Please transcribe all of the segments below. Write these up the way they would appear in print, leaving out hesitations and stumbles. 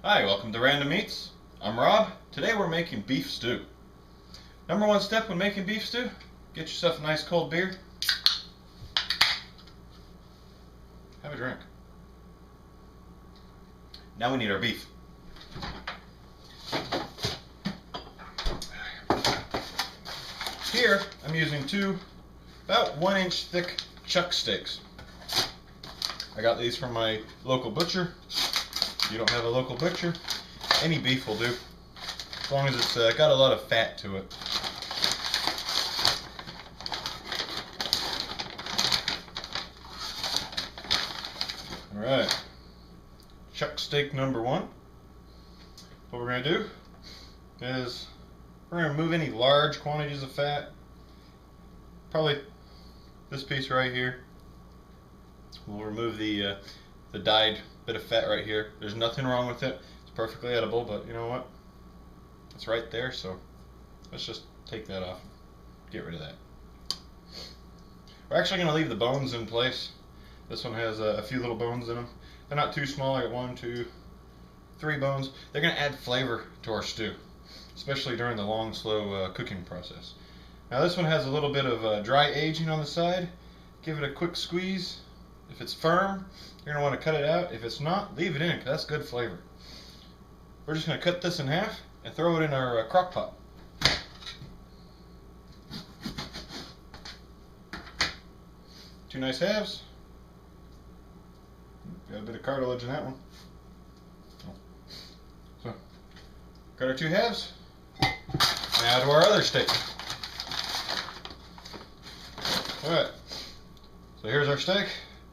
Hi, welcome to Random Meats. I'm Rob. Today we're making beef stew. Number one step when making beef stew, get yourself a nice cold beer. Have a drink. Now we need our beef. Here I'm using two about 1 inch thick chuck steaks. I got these from my local butcher. If you don't have a local butcher, any beef will do, as long as it's got a lot of fat to it. Alright, chuck steak number one. What we're going to do is we're going to remove any large quantities of fat. Probably this piece right here. We'll remove the dyed bit of fat right here. There's nothing wrong with it. It's perfectly edible, but you know what? It's right there, so let's just take that off. Get rid of that. We're actually going to leave the bones in place. This one has a few little bones in them. They're not too small. I got 1, 2, 3 bones. They're going to add flavor to our stew, especially during the long, slow cooking process. Now this one has a little bit of dry aging on the side. Give it a quick squeeze. If it's firm, you're going to want to cut it out. If it's not, leave it in, because that's good flavor. We're just going to cut this in half and throw it in our crock pot. Two nice halves. Got a bit of cartilage in that one. So, got our 2 halves. Now to our other steak. Alright, so here's our steak.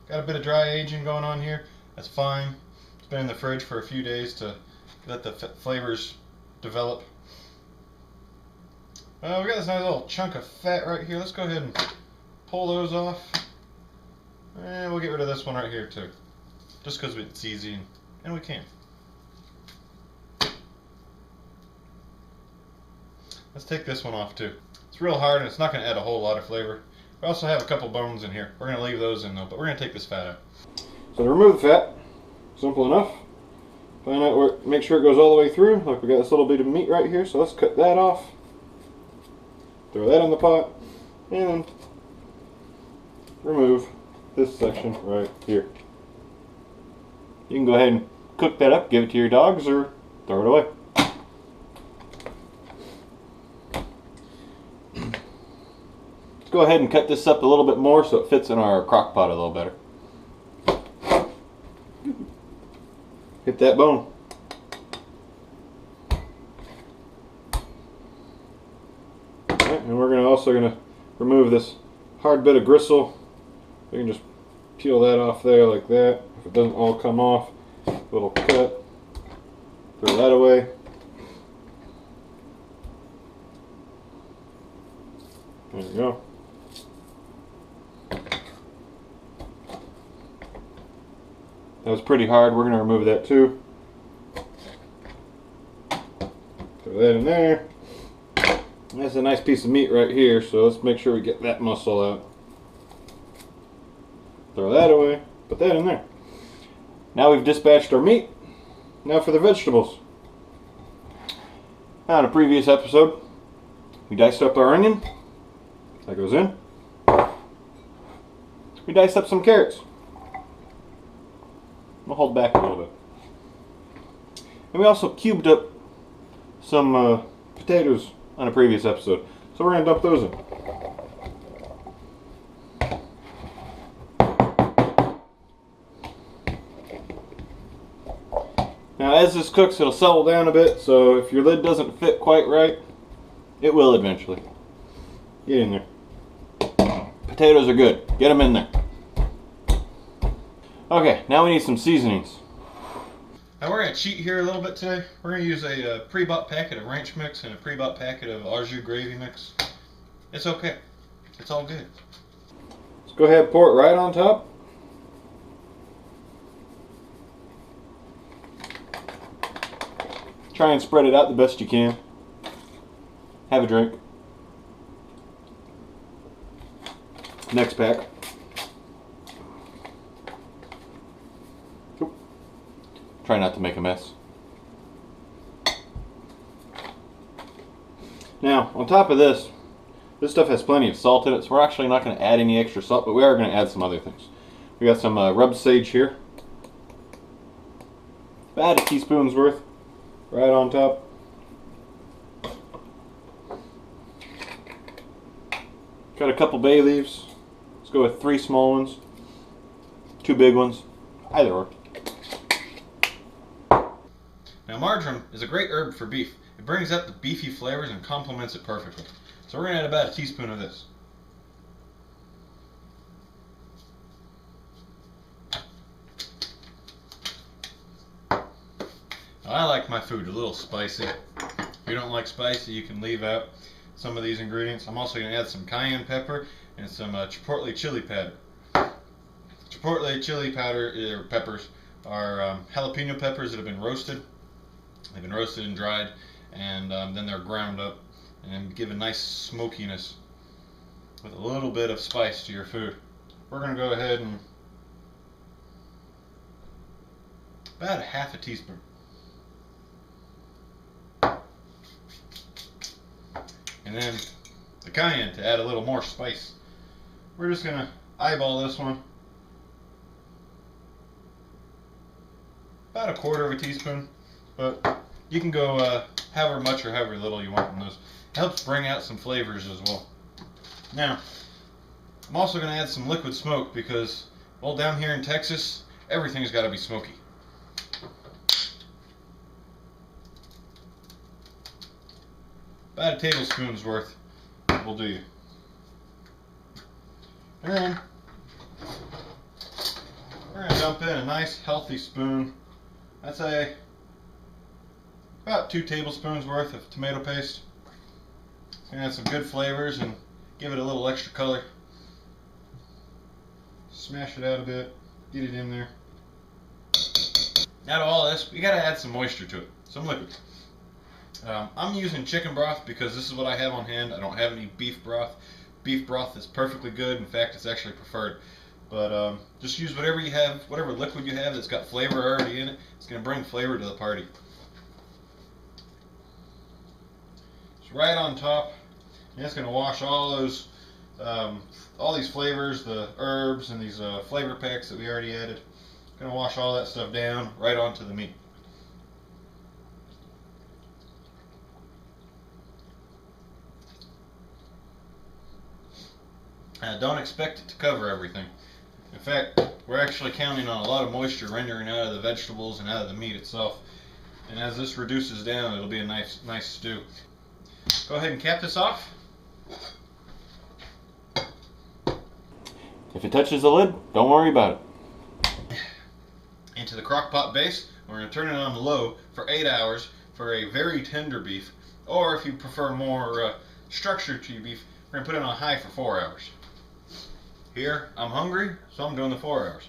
Got a bit of dry aging going on here. That's fine. It's been in the fridge for a few days to let the flavors develop. We got this nice little chunk of fat right here. Let's go ahead and pull those off. And we'll get rid of this one right here too. Just because it's easy and we can. Let's take this one off too. It's real hard and it's not going to add a whole lot of flavor. We also have a couple bones in here. We're going to leave those in though, but we're going to take this fat out. So to remove the fat, simple enough. Find out where, make sure it goes all the way through. Look, we got this little bit of meat right here, so let's cut that off. Throw that in the pot, and then remove this section right here. You can go ahead and cook that up, give it to your dogs, or throw it away. Let's go ahead and cut this up a little bit more so it fits in our crock pot a little better. Hit that bone. Alright, and we're also going to remove this hard bit of gristle. We can just peel that off there like that. If it doesn't all come off, little cut. Throw that away. There we go. That was pretty hard. We're going to remove that too. Throw that in there. That's a nice piece of meat right here, so let's make sure we get that muscle out. Throw that away. Put that in there. Now we've dispatched our meat. Now for the vegetables. Now in a previous episode, we diced up our onion. That goes in. We diced up some carrots. We'll hold back a little bit. And we also cubed up some potatoes on a previous episode. So we're going to dump those in. Now as this cooks, it'll settle down a bit, so if your lid doesn't fit quite right, it will eventually. Get in there. Potatoes are good. Get them in there. Okay, now we need some seasonings. Now we're going to cheat here a little bit today. We're going to use a pre-bought packet of ranch mix and a pre-bought packet of au jus gravy mix. It's okay. It's all good. Let's go ahead and pour it right on top. Try and spread it out the best you can. Have a drink. Next pack. Oop. Try not to make a mess. Now, on top of this, this stuff has plenty of salt in it, so we're actually not going to add any extra salt, but we are going to add some other things. We got some rubbed sage here. About a teaspoon's worth, right on top. Got a couple bay leaves. Let's go with 3 small ones, 2 big ones, either or. Now marjoram is a great herb for beef. It brings out the beefy flavors and complements it perfectly. So we're going to add about a teaspoon of this. Now, I like my food a little spicy. If you don't like spicy, you can leave out some of these ingredients. I'm also going to add some cayenne pepper and some chipotle chili powder. Chipotle chili powder peppers are jalapeno peppers that have been roasted. They've been roasted and dried, and then they're ground up and give a nice smokiness with a little bit of spice to your food. We're going to go ahead and about a half a teaspoon. And then the cayenne to add a little more spice. We're just going to eyeball this one. About a quarter of a teaspoon, but you can go however much or however little you want in those. It helps bring out some flavors as well. Now, I'm also going to add some liquid smoke because, well, down here in Texas, everything's got to be smoky. About a tablespoon's worth will do you. And then we're going to dump in a nice healthy spoon. I'd say about 2 tablespoons worth of tomato paste. It's going to add some good flavors and give it a little extra color. Smash it out a bit, get it in there. Now to all this, you got to add some moisture to it, some liquid. I'm using chicken broth because this is what I have on hand. I don't have any beef broth. Beef broth is perfectly good. In fact, it's actually preferred. But just use whatever you have, whatever liquid you have that's got flavor already in it. It's going to bring flavor to the party. It's right on top. And it's going to wash all those, all these flavors, the herbs and these flavor packs that we already added. It's going to wash all that stuff down right onto the meat. Don't expect it to cover everything. In fact, we're actually counting on a lot of moisture rendering out of the vegetables and out of the meat itself. And as this reduces down, it'll be a nice stew. Go ahead and cap this off. If it touches the lid, don't worry about it. Into the crock pot base, we're going to turn it on low for 8 hours for a very tender beef. Or if you prefer more structure to your beef, we're going to put it on high for 4 hours. Here, I'm hungry, so I'm doing the 4 hours.